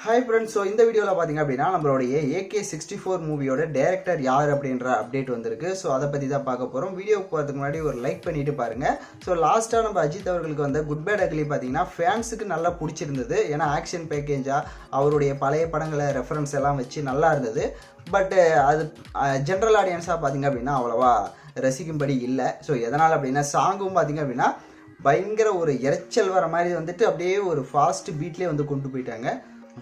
Hi friends. So இந்த வீடியோவில் பார்த்தீங்க அப்படின்னா நம்மளுடைய AK64 மூவியோட டேரக்டர் யார் அப்படின்ற அப்டேட் வந்திருக்கு. ஸோ அதை பற்றி தான் பார்க்க போகிறோம். வீடியோக்கு போகிறதுக்கு முன்னாடி ஒரு லைக் பண்ணிட்டு பாருங்கள். ஸோ லாஸ்ட்டாக நம்ம அஜித் அவர்களுக்கு வந்த குட் பேட் அக்லி பார்த்தீங்கன்னா ஃபேன்ஸுக்கு நல்லா பிடிச்சிருந்தது. ஏன்னா ஆக்ஷன் பேக்கேஜாக அவருடைய பழைய படங்களை ரெஃபரன்ஸ் எல்லாம் வச்சு நல்லா இருந்தது. பட்டு அது ஜென்ரல் ஆடியன்ஸாக பார்த்தீங்க அப்படின்னா அவ்வளோவா ரசிக்கும்படி இல்லை. ஸோ எதனால் அப்படின்னா சாங்கும் பார்த்தீங்க அப்படின்னா பயங்கர ஒரு இறைச்சல் வர மாதிரி வந்துட்டு அப்படியே ஒரு ஃபாஸ்ட் பீட்லேயே வந்து கொண்டு போயிட்டாங்க.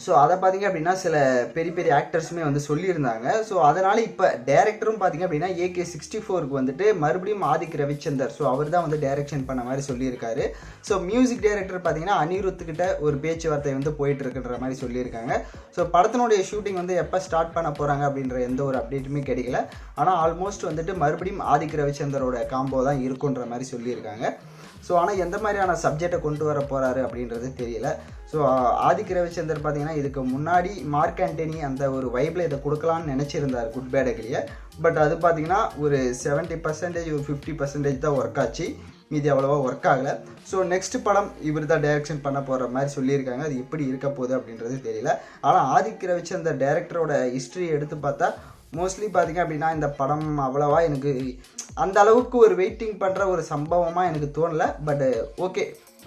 ஸோ அதை பார்த்தீங்க அப்படின்னா சில பெரிய பெரிய ஆக்டர்ஸுமே வந்து சொல்லியிருந்தாங்க. ஸோ அதனால் இப்போ டேரக்டரும் பார்த்தீங்க அப்படின்னா AK64க்கு வந்துட்டு மறுபடியும் ஆதிக் ரவிச்சந்தர், ஸோ அவர் தான் வந்து டைரக்ஷன் பண்ண மாதிரி சொல்லியிருக்காரு. ஸோ மியூசிக் டைரக்டர் பார்த்தீங்கன்னா அனிருத்துக்கிட்ட ஒரு பேச்சுவார்த்தை வந்து போயிட்டு இருக்குன்ற மாதிரி சொல்லியிருக்காங்க. ஸோ படத்தினுடைய ஷூட்டிங் வந்து எப்போ ஸ்டார்ட் பண்ண போகிறாங்க அப்படின்ற எந்த ஒரு அப்டேட்டுமே கிடைக்கல. ஆனால் ஆல்மோஸ்ட் வந்துட்டு மறுபடியும் ஆதிக் ரவிச்சந்தரோட காம்போ தான் இருக்குன்ற மாதிரி சொல்லியிருக்காங்க. ஸோ ஆனால் எந்த மாதிரியான சப்ஜெக்டை கொண்டு வர போகிறாரு அப்படின்றது தெரியல. ஸோ ஆதிக் ரவிச்சந்தர் பார்த்தீங்கன்னா இதுக்கு முன்னாடி மார்க் ஆண்டனி அந்த ஒரு வைப்பில் இதை கொடுக்கலான்னு நினச்சிருந்தார் குட் பேட் அக்லியை. பட் அது பார்த்தீங்கன்னா ஒரு 70% ஒரு 50% தான் ஒர்க் ஆச்சு, மீதி அவ்வளோவா ஒர்க் ஆகலை. ஸோ நெக்ஸ்ட் படம் இவர் தான் டைரக்ஷன் பண்ண போகிற மாதிரி சொல்லியிருக்காங்க. அது எப்படி இருக்க போகுது அப்படின்றது தெரியல. ஆனால் ஆதிக் ரவிச்சந்தர் டைரக்டரோட ஹிஸ்ட்ரி எடுத்து பார்த்தா மோஸ்ட்லி பார்த்திங்க அப்படின்னா இந்த படம் அவ்வளோவா எனக்கு அந்த அளவுக்கு ஒரு வெயிட்டிங் பண்ணுற ஒரு சம்பவமாக எனக்கு தோணலை. பட் ஓகே,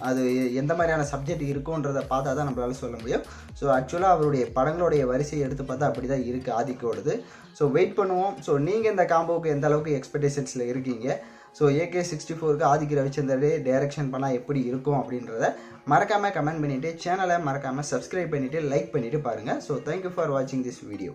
அது எந்த மாதிரியான சப்ஜெக்ட் இருக்குன்றதை பார்த்தா தான் நம்மளால சொல்ல முடியும். ஸோ ஆக்சுவலாக அவருடைய படங்களுடைய வரிசையை எடுத்து பார்த்தா அப்படி தான் இருக்குது ஆதிக்கோடது. ஸோ வெயிட் பண்ணுவோம். ஸோ நீங்கள் இந்த காம்போவுக்கு எந்த அளவுக்கு எக்ஸ்பெக்டேஷன்ஸில் இருக்கீங்க? ஸோ AK64க்கு ஆதிக் ரவிச்சந்தரே டைரக்ஷன் பண்ணால் எப்படி இருக்கும் அப்படின்றத மறக்காமல் கமெண்ட் பண்ணிவிட்டு சேனலை மறக்காமல் சப்ஸ்கிரைப் பண்ணிவிட்டு லைக் பண்ணிவிட்டு பாருங்கள். ஸோ தேங்க்யூ ஃபார் வாட்சிங் திஸ் வீடியோ.